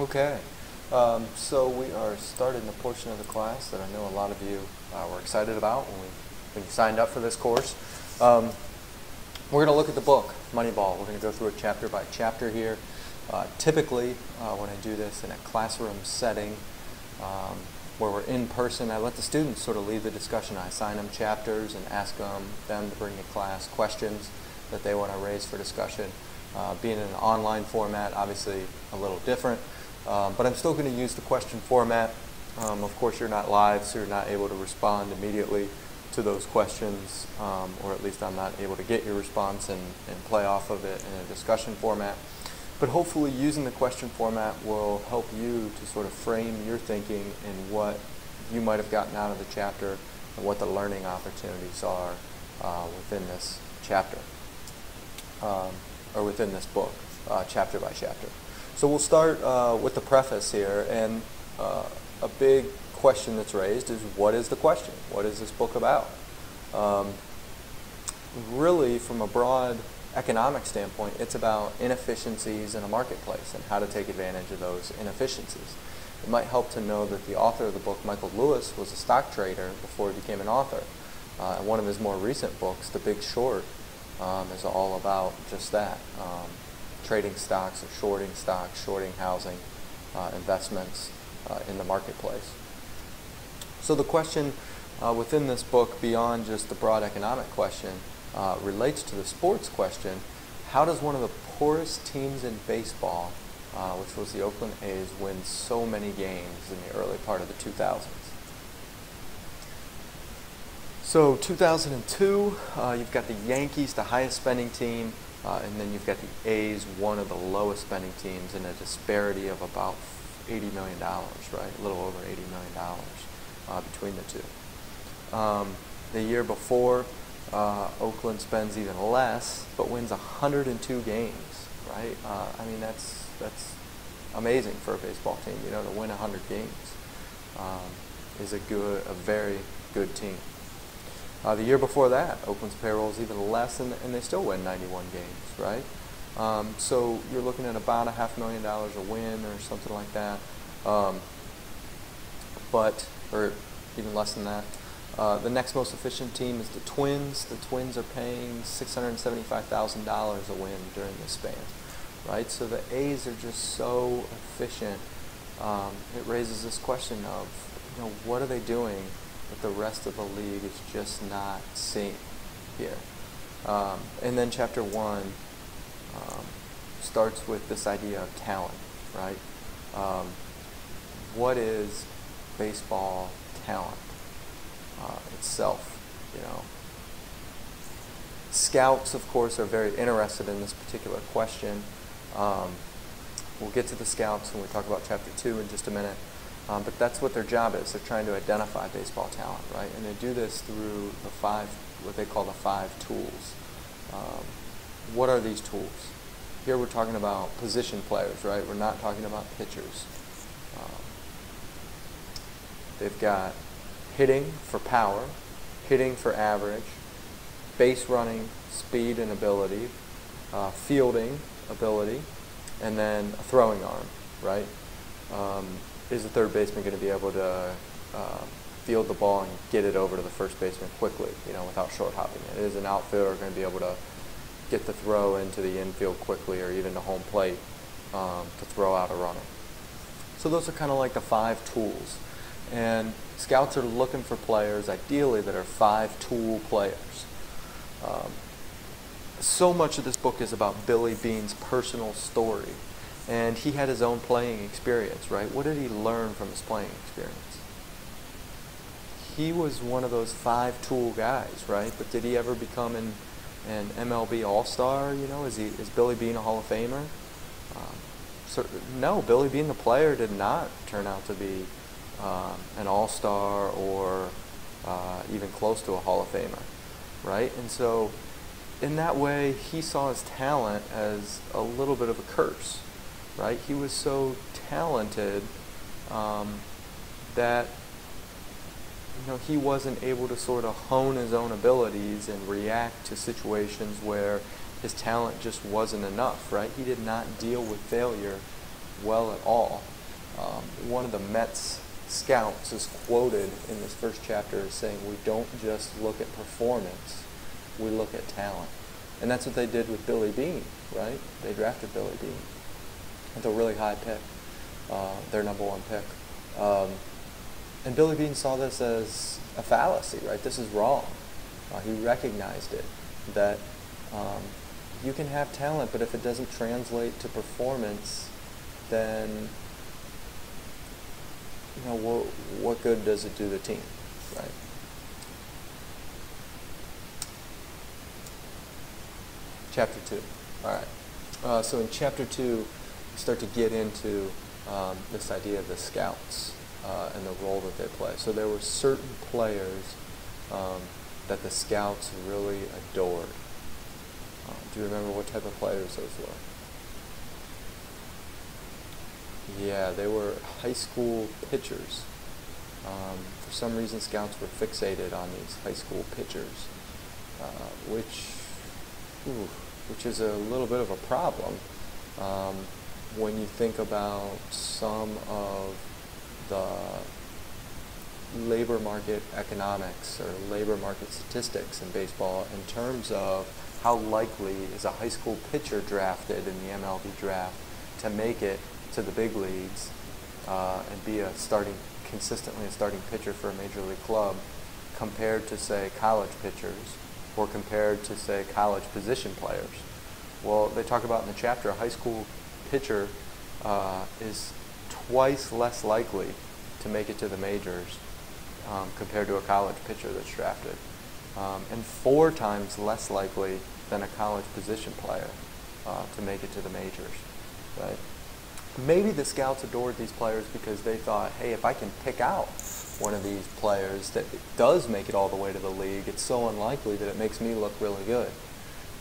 Okay, so we are starting the portion of the class that I know a lot of you were excited about when you signed up for this course. We're going to look at the book, Moneyball. We're going to go through it chapter by chapter here. Typically, when I do this in a classroom setting where we're in person, I let the students sort of lead the discussion. I assign them chapters and ask them to bring to class questions that they want to raise for discussion. Being in an online format, obviously a little different, but I'm still going to use the question format. Of course, you're not live, so you're not able to respond immediately to those questions, or at least I'm not able to get your response and play off of it in a discussion format. But hopefully using the question format will help you to sort of frame your thinking in what you might have gotten out of the chapter and what the learning opportunities are within this chapter, or within this book, chapter by chapter. So we'll start with the preface here, and a big question that's raised is, what is the question? What is this book about? Really, from a broad economic standpoint, it's about inefficiencies in a marketplace and how to take advantage of those inefficiencies. It might help to know that the author of the book, Michael Lewis, was a stock trader before he became an author. And one of his more recent books, The Big Short, is all about just that, trading stocks or shorting housing investments in the marketplace. So the question within this book, beyond just the broad economic question, relates to the sports question. How does one of the poorest teams in baseball, which was the Oakland A's, win so many games in the early part of the 2000s? So 2002, you've got the Yankees, the highest spending team, and then you've got the A's, one of the lowest spending teams, in a disparity of about $80 million, right? A little over $80 million between the two. The year before, Oakland spends even less, but wins 102 games, right? I mean, that's amazing for a baseball team. You know, to win 100 games is a very good team. The year before that, Oakland's payroll is even less, and they still win 91 games, right? So you're looking at about $500,000 a win or something like that, or even less than that. The next most efficient team is the Twins. The Twins are paying $675,000 a win during this span, right? So the A's are just so efficient. It raises this question of, what are they doing that the rest of the league is just not seeing here? And then chapter 1 starts with this idea of talent, right? What is baseball talent itself? Scouts, of course, are very interested in this particular question. We'll get to the scouts when we talk about chapter 2 in just a minute. But that's what their job is. They're trying to identify baseball talent, right? And they do this through what they call the 5 tools. What are these tools? Here we're talking about position players, right? We're not talking about pitchers. They've got hitting for power, hitting for average, base running, speed and ability, fielding ability, and then a throwing arm, right? Is the third baseman going to be able to field the ball and get it over to the first baseman quickly, without short hopping it? Is an outfielder going to be able to get the throw into the infield quickly, or even to home plate to throw out a runner? So those are kind of like the 5 tools. And scouts are looking for players, ideally, that are 5-tool players. So much of this book is about Billy Beane's personal story. And he had his own playing experience, right? What did he learn from his playing experience? He was one of those 5-tool guys, right? But did he ever become an MLB All-Star? Is Billy Beane a Hall of Famer? No, Billy Beane, the player, did not turn out to be an all-star or even close to a Hall of Famer, right? And so in that way, he saw his talent as a little bit of a curse, right? He was so talented that he wasn't able to sort of hone his own abilities and react to situations where his talent just wasn't enough, right? He did not deal with failure well at all. One of the Mets scouts is quoted in this first chapter as saying, we don't just look at performance, we look at talent. And that's what they did with Billy Beane, right? They drafted Billy Beane. It's a really high pick, their #1 pick. And Billy Beane saw this as a fallacy, right? This is wrong. He recognized it, that you can have talent, but if it doesn't translate to performance, then what good does it do the team, right? Chapter 2. All right. So in Chapter 2, we start to get into this idea of the scouts and the role that they play. So there were certain players that the scouts really adored. Do you remember what type of players those were? Yeah, they were high school pitchers. For some reason, scouts were fixated on these high school pitchers, which is a little bit of a problem when you think about some of the labor market economics or labor market statistics in baseball in terms of how likely is a high school pitcher drafted in the MLB draft to make it to the big leagues and be consistently a starting pitcher for a major league club compared to, say, college pitchers or compared to, say, college position players. Well, they talk about in the chapter a high school pitcher is twice less likely to make it to the majors compared to a college pitcher that's drafted, and 4 times less likely than a college position player to make it to the majors, right? Maybe the scouts adored these players because they thought, hey, if I can pick out one of these players that does make it all the way to the league, it's so unlikely that it makes me look really good,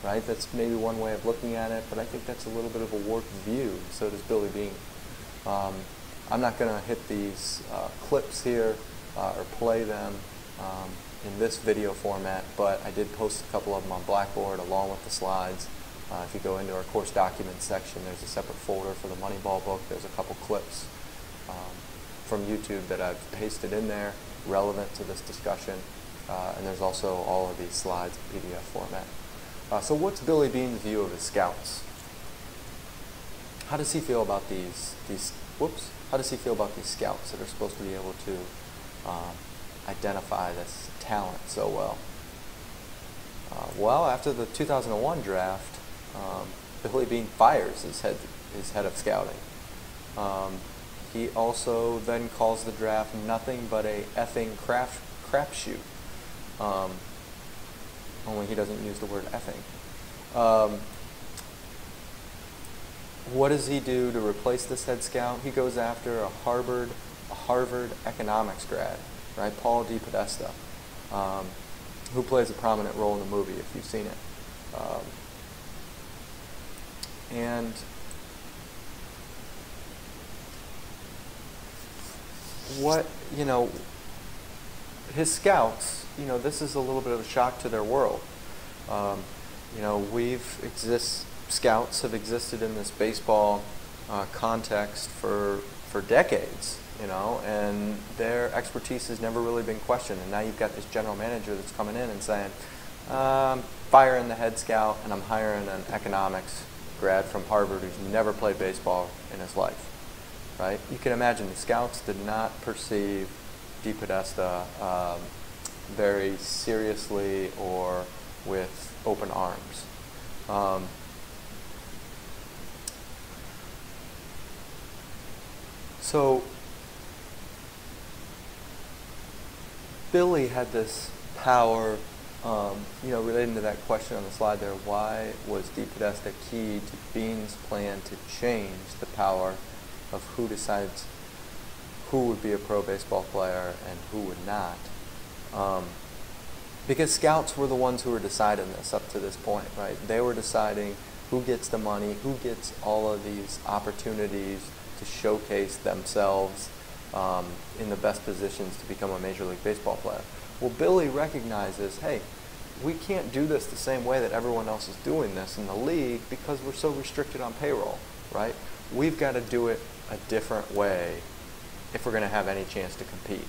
right? That's maybe one way of looking at it, but I think that's a little bit of a warped view. So does Billy Beane. I'm not going to hit these clips here or play them in this video format, but I did post a couple of them on Blackboard along with the slides. If you go into our course documents section, there's a separate folder for the Moneyball book. There's a couple clips from YouTube that I've pasted in there relevant to this discussion, and there's also all of these slides in PDF format. So what's Billy Beane's view of his scouts? How does he feel about How does he feel about these scouts that are supposed to be able to identify this talent so well? Well, after the 2001 draft, Billy Beane fires his head of scouting. He also then calls the draft nothing but a effing crapshoot. Only he doesn't use the word effing. What does he do to replace this head scout? He goes after a Harvard economics grad, right? Paul DePodesta, who plays a prominent role in the movie if you've seen it. And his scouts, this is a little bit of a shock to their world. Scouts have existed in this baseball context for decades, and their expertise has never really been questioned. And now you've got this general manager that's coming in and saying, firing the head scout, and I'm hiring an economics grad from Harvard who's never played baseball in his life, right? You can imagine the scouts did not perceive DePodesta very seriously or with open arms. So Billy had this power, relating to that question on the slide there, why was DePodesta key to Beane's plan to change the power of who decides who would be a pro baseball player and who would not? Because scouts were the ones who were deciding this up to this point, right? They were deciding who gets the money, who gets all of these opportunities to showcase themselves in the best positions to become a Major League Baseball player. Well, Billy recognizes, hey, we can't do this the same way that everyone else is doing this in the league because we're so restricted on payroll, right? We've got to do it a different way if we're going to have any chance to compete.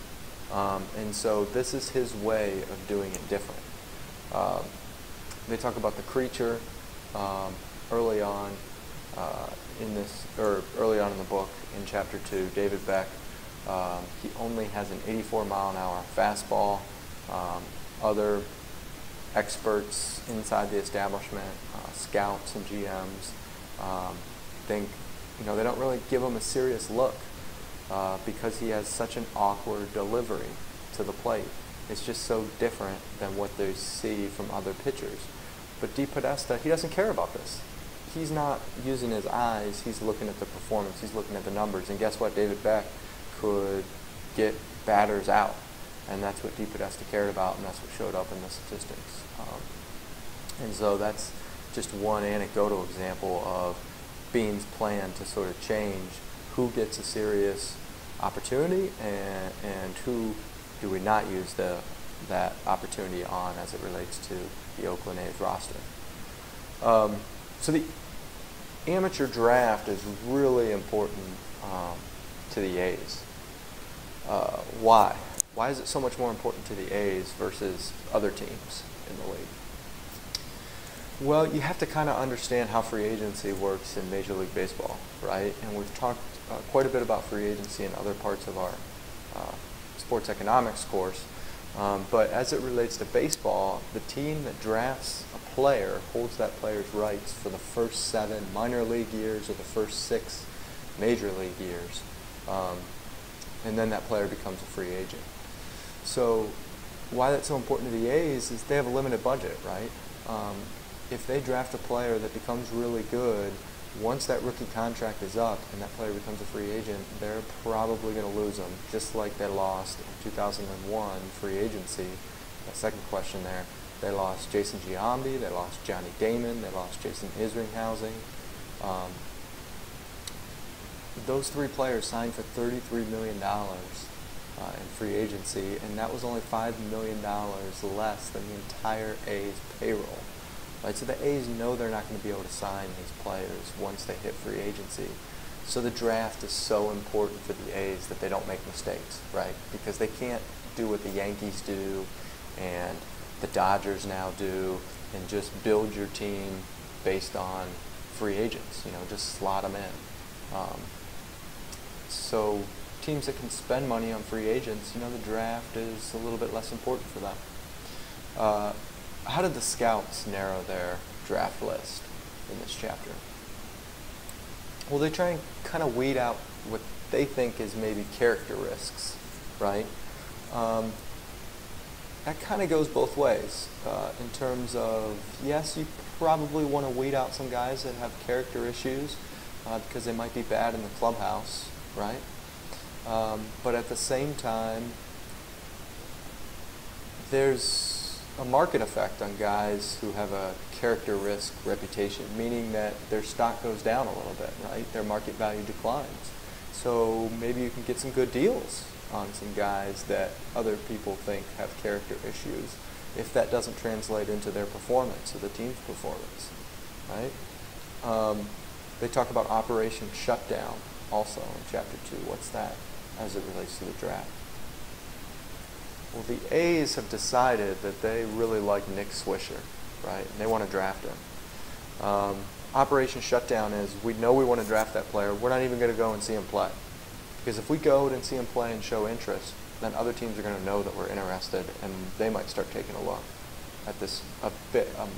And so this is his way of doing it different. They talk about the creature early on early on in the book in chapter 2. David Beck, he only has an 84-mile-an-hour fastball. Other experts inside the establishment, scouts and GMs, think they don't really give him a serious look because he has such an awkward delivery to the plate. It's just so different than what they see from other pitchers. But DePodesta, he doesn't care about this. He's not using his eyes, he's looking at the performance, he's looking at the numbers. And guess what? David Beck could get batters out. And that's what DePodesta cared about, and that's what showed up in the statistics. And so that's just one anecdotal example of Beane's plan to sort of change who gets a serious opportunity and who do we not use that opportunity on as it relates to the Oakland A's roster. So the amateur draft is really important to the A's. Why? Why is it so much more important to the A's versus other teams in the league? Well, you have to kind of understand how free agency works in Major League Baseball, right? And we've talked quite a bit about free agency in other parts of our sports economics course. But as it relates to baseball, the team that drafts a player holds that player's rights for the first 7 minor league years or the first 6 major league years. And then that player becomes a free agent. So why that's so important to the A's is they have a limited budget, right? If they draft a player that becomes really good, once that rookie contract is up and that player becomes a free agent, they're probably going to lose him, just like they lost in 2001 free agency. That second question there, they lost Jason Giambi, they lost Johnny Damon, they lost Jason Isringhausen. Those 3 players signed for $33 million in free agency, and that was only $5 million less than the entire A's payroll. Right, so the A's know they're not going to be able to sign these players once they hit free agency. So the draft is so important for the A's that they don't make mistakes, right? Because they can't do what the Yankees do and the Dodgers now do and just build your team based on free agents, just slot them in. So teams that can spend money on free agents, the draft is a little bit less important for them. How did the scouts narrow their draft list in this chapter? Well, they try and kind of weed out what they think is maybe character risks, right? That kind of goes both ways in terms of, yes, you probably want to weed out some guys that have character issues because they might be bad in the clubhouse, right? But at the same time, there's a market effect on guys who have a character risk reputation, meaning that their stock goes down a little bit, right? Their market value declines. So maybe you can get some good deals on some guys that other people think have character issues if that doesn't translate into their performance or the team's performance, right? They talk about Operation Shutdown also in Chapter 2. What's that as it relates to the draft? Well, the A's have decided that they really like Nick Swisher, right? And they want to draft him. Operation Shutdown is, we know we want to draft that player. We're not even going to go and see him play. Because if we go and see him play and show interest, then other teams are going to know that we're interested, and they might start taking a look at this,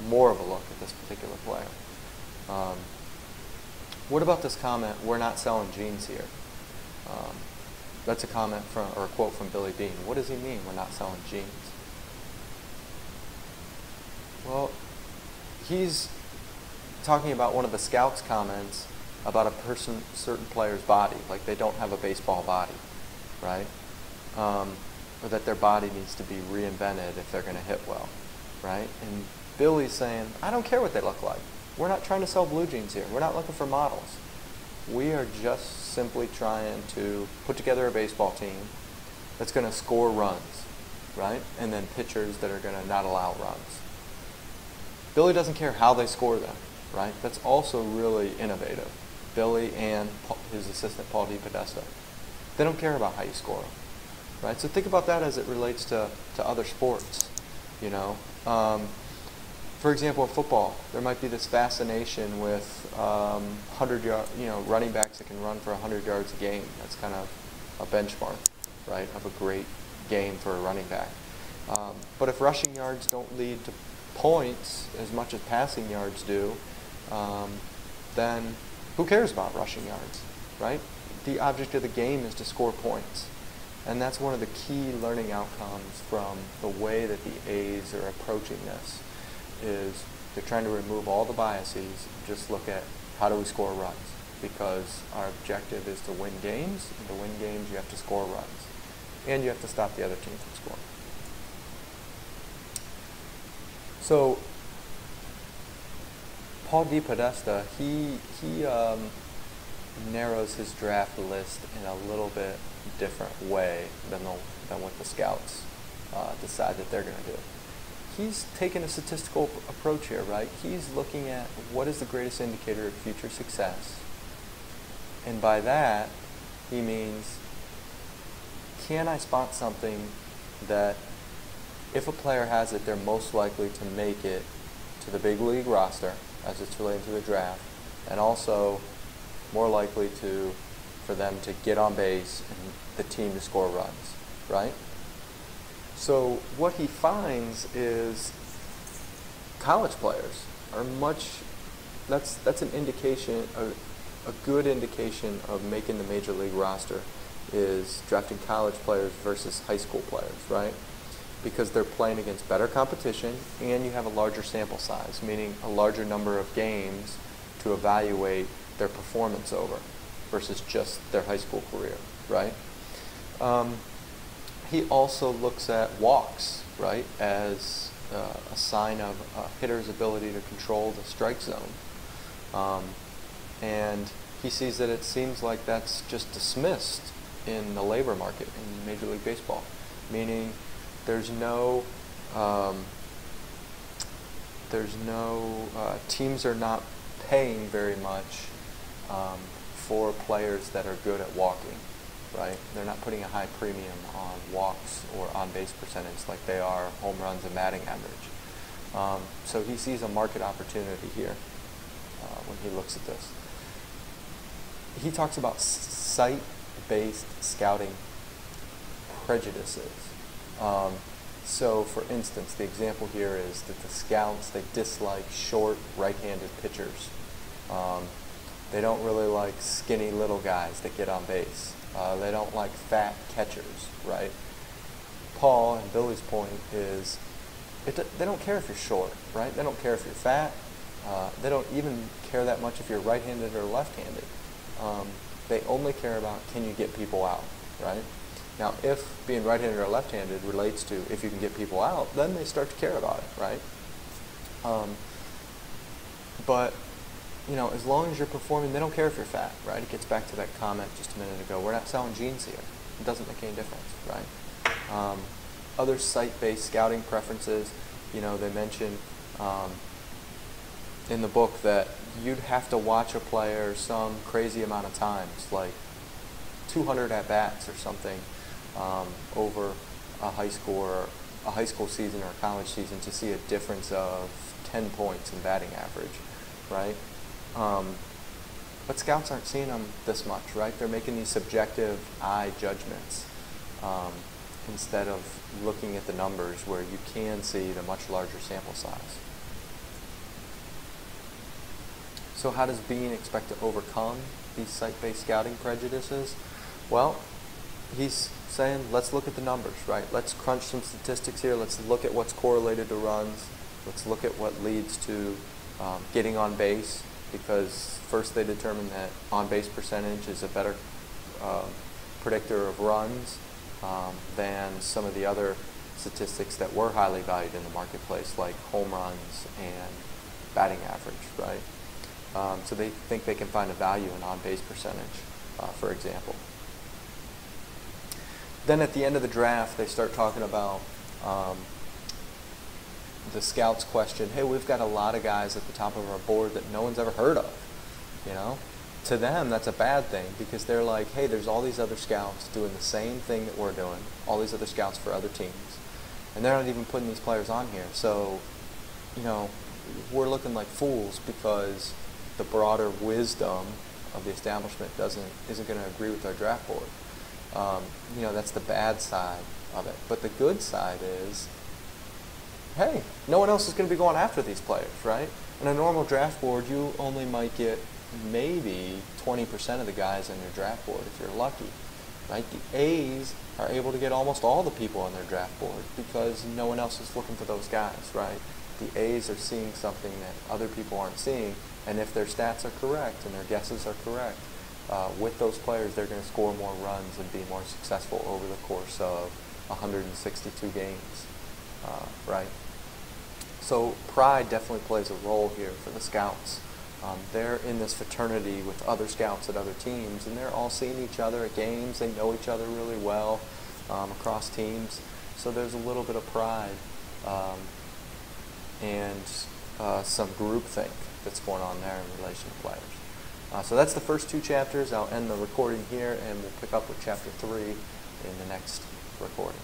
more of a look at this particular player. What about this comment, "We're not selling jeans here"? That's a comment from, or a quote from Billy Beane. What does he mean, we're not selling jeans? Well, he's talking about one of the scouts' comments about a certain player's body, like they don't have a baseball body, right? Or that their body needs to be reinvented if they're going to hit well, right? And Billy's saying, I don't care what they look like. We're not trying to sell blue jeans here. We're not looking for models. We are just simply trying to put together a baseball team that's going to score runs, right? And then pitchers that are going to not allow runs. Billy doesn't care how they score them, right? That's also really innovative. Billy and his assistant Paul DePodesta. They don't care about how you score them, right? So think about that as it relates to other sports, you know. For example, in football, there might be this fascination with 100-yard, running backs that can run for 100 yards a game. That's kind of a benchmark, right, of a great game for a running back. But if rushing yards don't lead to points as much as passing yards do, then who cares about rushing yards, right? The object of the game is to score points. And that's one of the key learning outcomes from the way that the A's are approaching this, is they're trying to remove all the biases and just look at how do we score runs, because our objective is to win games, and to win games you have to score runs, and you have to stop the other team from scoring. So Paul DePodesta, he narrows his draft list in a little bit different way than what the scouts decide that they're going to do. He's taken a statistical approach here, right? He's looking at what is the greatest indicator of future success. And by that, he means, can I spot something that if a player has it, they're most likely to make it to the big league roster as it's related to the draft, and also more likely for them to get on base and the team to score runs, right? So what he finds is college players are that's an indication, a good indication of making the major league roster is drafting college players versus high school players, right? Because they're playing against better competition and you have a larger sample size, meaning a larger number of games to evaluate their performance over versus just their high school career, right? He also looks at walks, right, as a sign of a hitter's ability to control the strike zone. And he sees that it seems like that's just dismissed in the labor market in Major League Baseball, meaning there's no teams are not paying very much for players that are good at walking, right? They're not putting a high premium on walks or on base percentage like they are home runs and batting average. So he sees a market opportunity here when he looks at this. He talks about site-based scouting prejudices. So for instance, the example here is that the scouts, they dislike short right-handed pitchers. They don't really like skinny little guys that get on base. They don't like fat catchers, right? Paul and Billy's point is they don't care if you're short, right? They don't care if you're fat. They don't even care that much if you're right-handed or left-handed. They only care about, can you get people out, right? Now, if being right-handed or left-handed relates to if you can get people out, then they start to care about it, right? But, you know, as long as you're performing, they don't care if you're fat, right? It gets back to that comment just a minute ago. We're not selling jeans here. It doesn't make any difference, right? Other site-based scouting preferences, you know, they mention in the book that you'd have to watch a player some crazy amount of times, like 200 at-bats or something, over a high school season or a college season to see a difference of 10 points in batting average, right? But scouts aren't seeing them this much, right? They're making these subjective eye judgments instead of looking at the numbers where you can see the much larger sample size. So how does Bean expect to overcome these site-based scouting prejudices? Well, he's saying, let's look at the numbers, right? Let's crunch some statistics here. Let's look at what's correlated to runs. Let's look at what leads to getting on base, because first they determined that on-base percentage is a better predictor of runs than some of the other statistics that were highly valued in the marketplace, like home runs and batting average, right? So they think they can find a value in on-base percentage, for example. Then at the end of the draft, they start talking about the scouts question, hey, we've got a lot of guys at the top of our board that no one's ever heard of, you know? to them, that's a bad thing, because they're like, hey, there's all these other scouts doing the same thing that we're doing, all these other scouts for other teams, and they're not even putting these players on here. So, you know, we're looking like fools because the broader wisdom of the establishment isn't going to agree with our draft board. You know, that's the bad side of it. But the good side is, hey, no one else is going to be going after these players, right? In a normal draft board, you only might get maybe 20% of the guys on your draft board if you're lucky, right? The A's are able to get almost all the people on their draft board because no one else is looking for those guys, right? The A's are seeing something that other people aren't seeing, and if their stats are correct and their guesses are correct, with those players, they're going to score more runs and be more successful over the course of 162 games, right? So pride definitely plays a role here for the scouts. They're in this fraternity with other scouts at other teams, and they're all seeing each other at games. They know each other really well across teams. So there's a little bit of pride and some groupthink that's going on there in relation to players. So that's the first 2 chapters. I'll end the recording here, and we'll pick up with chapter 3 in the next recording.